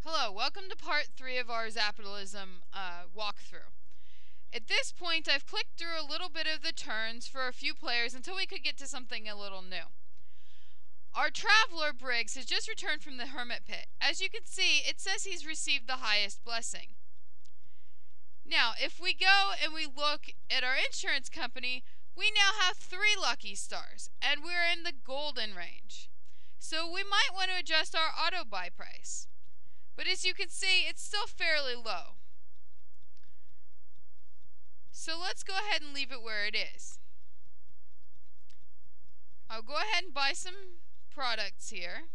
Hello, welcome to part 3 of our Zapitalism walkthrough. At this point, I've clicked through a little bit of the turns for a few players until we could get to something a little new. Our traveler, Briggs, has just returned from the Hermit Pit. As you can see, it says he's received the highest blessing. Now, if we go and we look at our insurance company, we now have 3 lucky stars, and we're in the golden range. So we might want to adjust our auto buy price. But as you can see, it's still fairly low. So let's go ahead and leave it where it is. I'll go ahead and buy some products here.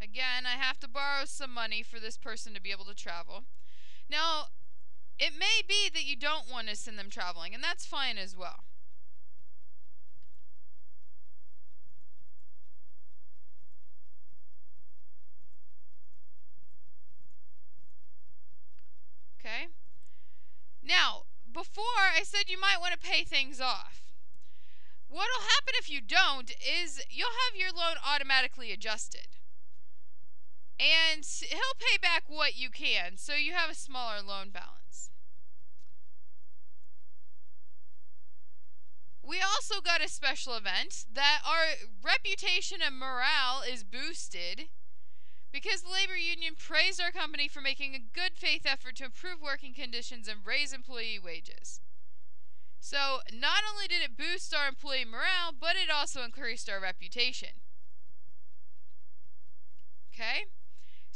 Again, I have to borrow some money for this person to be able to travel. Now, it may be that you don't want to send them traveling, and that's fine as well. Okay? Now, before I said you might want to pay things off. What'll happen if you don't is you'll have your loan automatically adjusted. And he'll pay back what you can, so you have a smaller loan balance. We also got a special event that our reputation and morale is boosted because the labor union praised our company for making a good faith effort to improve working conditions and raise employee wages. So not only did it boost our employee morale, but it also increased our reputation. Okay?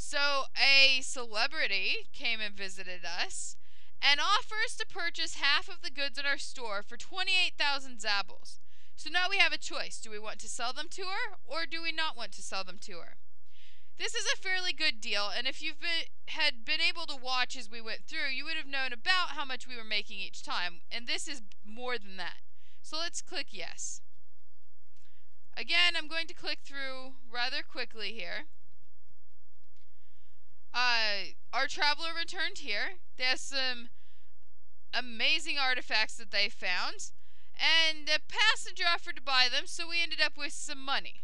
So a celebrity came and visited us and offers to purchase half of the goods in our store for 28,000 zables. So now we have a choice. Do we want to sell them to her or do we not want to sell them to her? This is a fairly good deal, and if you've had been able to watch as we went through, you would have known about how much we were making each time, and this is more than that. So let's click yes. Again, I'm going to click through rather quickly here. Our traveler returned here. They have some amazing artifacts that they found, and a passenger offered to buy them, so we ended up with some money.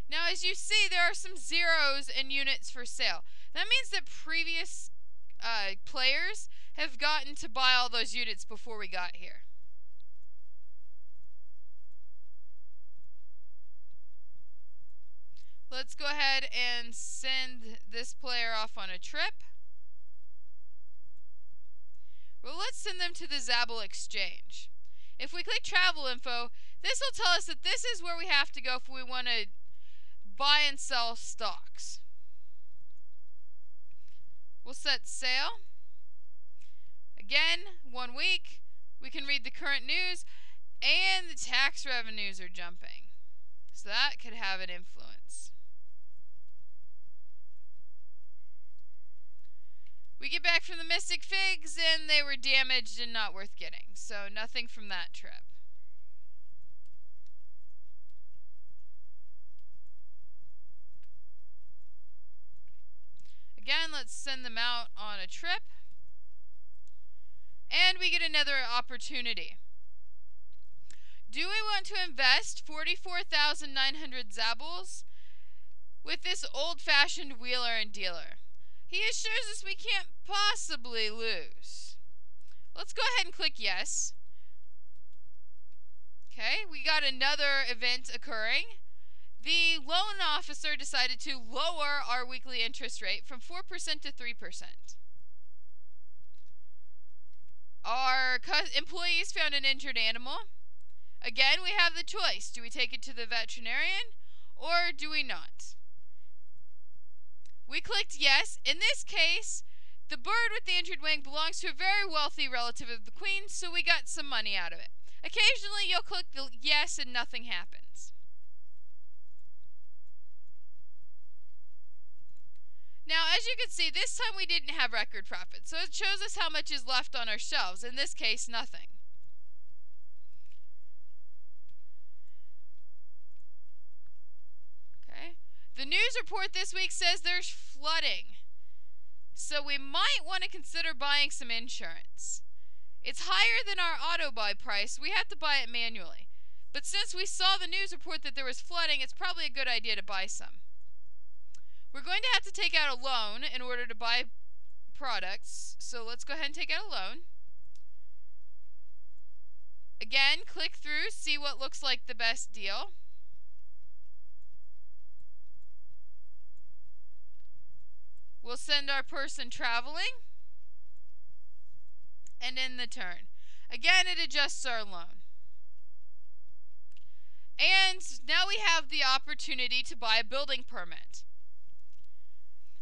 Now, as you see, there are some zeros and units for sale. That means that previous players have gotten to buy all those units before we got here. Let's go ahead and send this player off on a trip. Well, let's send them to the Zabel exchange. If we click travel info, this will tell us that this is where we have to go if we want to buy and sell stocks. We'll set sail. Again, 1 week. We can read the current news, and the tax revenues are jumping. So that could have an influence. We get back from the Mystic Figs, and they were damaged and not worth getting. So nothing from that trip. Again, let's send them out on a trip. And we get another opportunity. Do we want to invest 44,900 zables with this old-fashioned wheeler and dealer? He assures us we can't possibly lose. Let's go ahead and click yes. Okay, we got another event occurring. The loan officer decided to lower our weekly interest rate from 4% to 3%. Our employees found an injured animal. Again, we have the choice. Do we take it to the veterinarian or do we not? We clicked yes. In this case, the bird with the injured wing belongs to a very wealthy relative of the queen, so we got some money out of it. Occasionally, you'll click the yes and nothing happens. Now, as you can see, this time we didn't have record profit, so it shows us how much is left on our shelves. In this case, nothing. Okay. The news report this week says there's flooding, so we might want to consider buying some insurance. It's higher than our auto buy price. We have to buy it manually. But since we saw the news report that there was flooding, it's probably a good idea to buy some. We're going to have to take out a loan in order to buy products. So let's go ahead and take out a loan. Again, click through, see what looks like the best deal. We'll send our person traveling and end the turn. Again, it adjusts our loan. And now we have the opportunity to buy a building permit.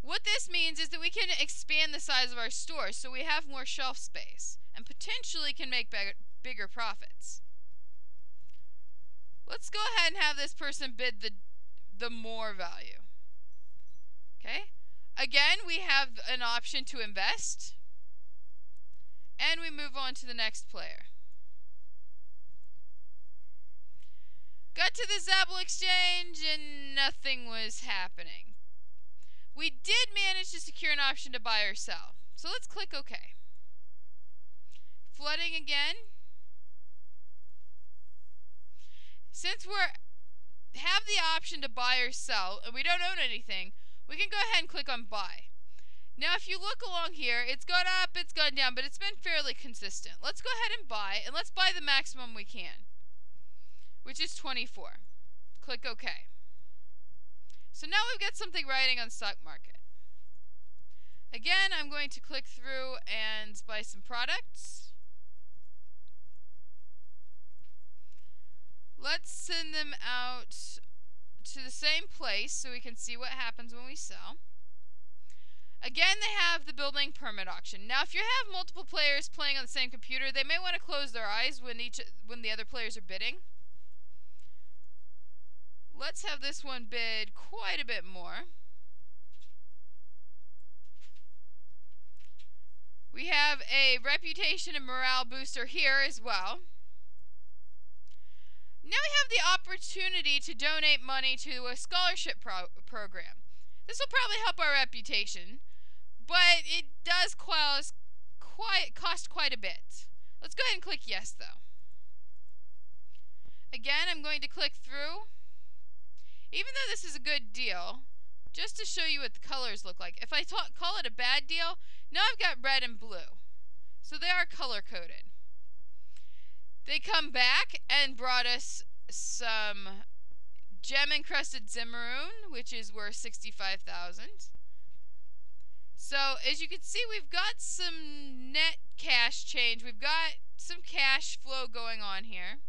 What this means is that we can expand the size of our store so we have more shelf space and potentially can make bigger profits. Let's go ahead and have this person bid the more value. Okay? Again, we have an option to invest. And we move on to the next player. Got to the Zapple exchange and nothing was happening. We did manage to secure an option to buy or sell. So let's click OK. Flooding again. Since we have the option to buy or sell and we don't own anything, we can go ahead and click on buy. Now if you look along here, it's gone up, it's gone down, but it's been fairly consistent. Let's go ahead and buy, and let's buy the maximum we can, which is 24. Click OK. So now we've got something writing on stock market. Again, I'm going to click through and buy some products. Let's send them out to the same place so we can see what happens when we sell. Again, they have the building permit auction. Now, if you have multiple players playing on the same computer, they may want to close their eyes when the other players are bidding. Let's have this one bid quite a bit more. We have a reputation and morale booster here as well. Now we have the opportunity to donate money to a scholarship program. This will probably help our reputation, but it does cost quite a bit. Let's go ahead and click yes, though. Again, I'm going to click through. Even though this is a good deal, just to show you what the colors look like. If I call it a bad deal, now I've got red and blue. So they are color-coded. They come back and brought us some gem-encrusted Zimmeroon, which is worth 65,000. So as you can see, we've got some net cash change. We've got some cash flow going on here.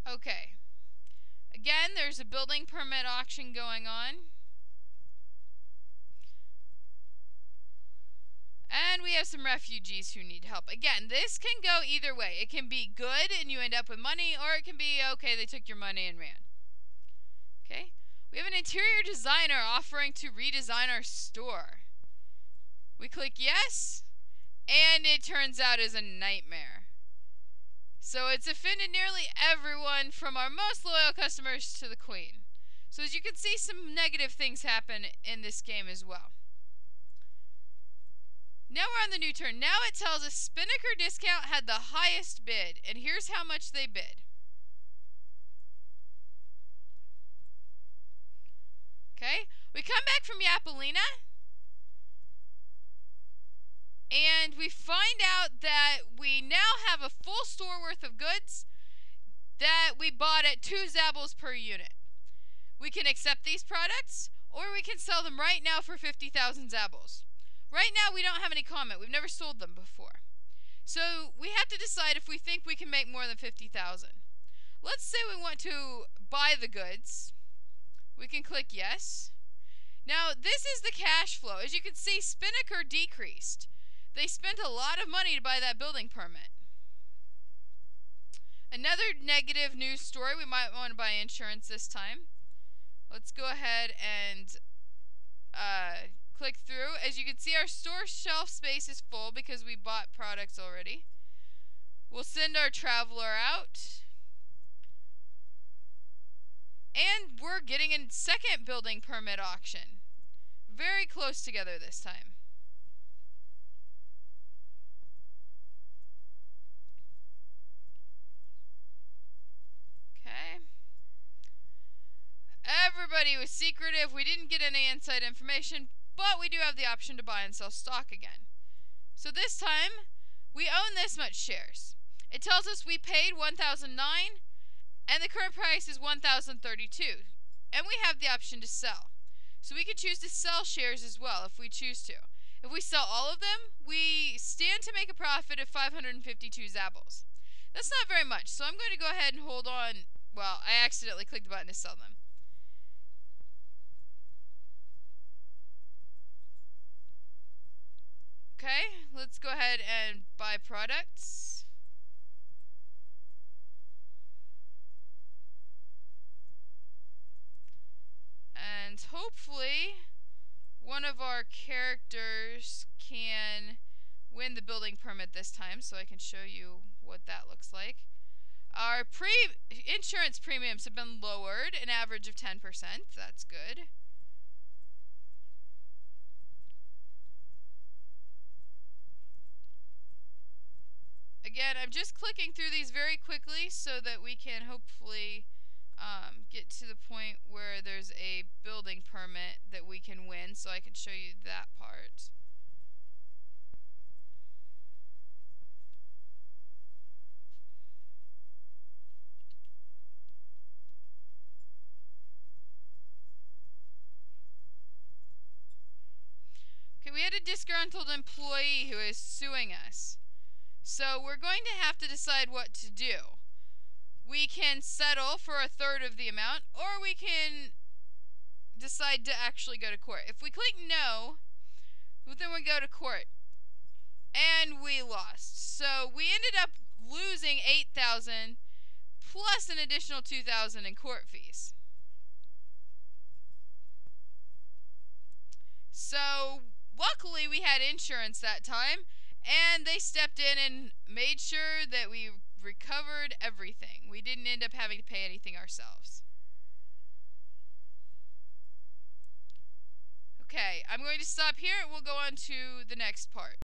Okay. Again, there's a building permit auction going on. And we have some refugees who need help. Again, this can go either way. It can be good and you end up with money, or it can be, okay, they took your money and ran. Okay. We have an interior designer offering to redesign our store. We click yes, and it turns out is a nightmare. So it's offended nearly everyone from our most loyal customers to the Queen. So as you can see, some negative things happen in this game as well. Now we're on the new turn. Now it tells us Spinnaker Discount had the highest bid, and here's how much they bid. Okay, we come back from Yapalina, and we find out that we now have a full store worth of goods that we bought at 2 Zapples per unit. We can accept these products, or we can sell them right now for 50,000 Zapples. Right now we don't have any comment. We've never sold them before. So we have to decide if we think we can make more than 50,000. Let's say we want to buy the goods. We can click yes. Now this is the cash flow. As you can see, Spinnaker decreased. They spent a lot of money to buy that building permit. Another negative news story, we might want to buy insurance this time. Let's go ahead and click through. As you can see, our store shelf space is full because we bought products already. We'll send our traveler out. And we're getting a second building permit auction. Very close together this time. Okay. Everybody was secretive. We didn't get any inside information, but we do have the option to buy and sell stock again. So this time, we own this much shares. It tells us we paid $1,009, and the current price is $1,032, and we have the option to sell. So we could choose to sell shares as well if we choose to. If we sell all of them, we stand to make a profit of 552 Zapples. That's not very much, so I'm going to go ahead and hold on. Well, I accidentally clicked the button to sell them. Okay, let's go ahead and buy products. And hopefully one of our characters can win the building permit this time, so I can show you what that looks like. Our insurance premiums have been lowered, an average of 10%. That's good. Again, I'm just clicking through these very quickly so that we can hopefully get to the point where there's a building permit that we can win, so I can show you that part. Okay, we had a disgruntled employee who is suing us. So we're going to have to decide what to do. We can settle for a third of the amount, or we can decide to actually go to court. If we click no, then we go to court. And we lost. So we ended up losing $8,000 plus an additional $2,000 in court fees. So luckily we had insurance that time, and they stepped in and made sure that we recovered everything. We didn't end up having to pay anything ourselves. Okay, I'm going to stop here and we'll go on to the next part.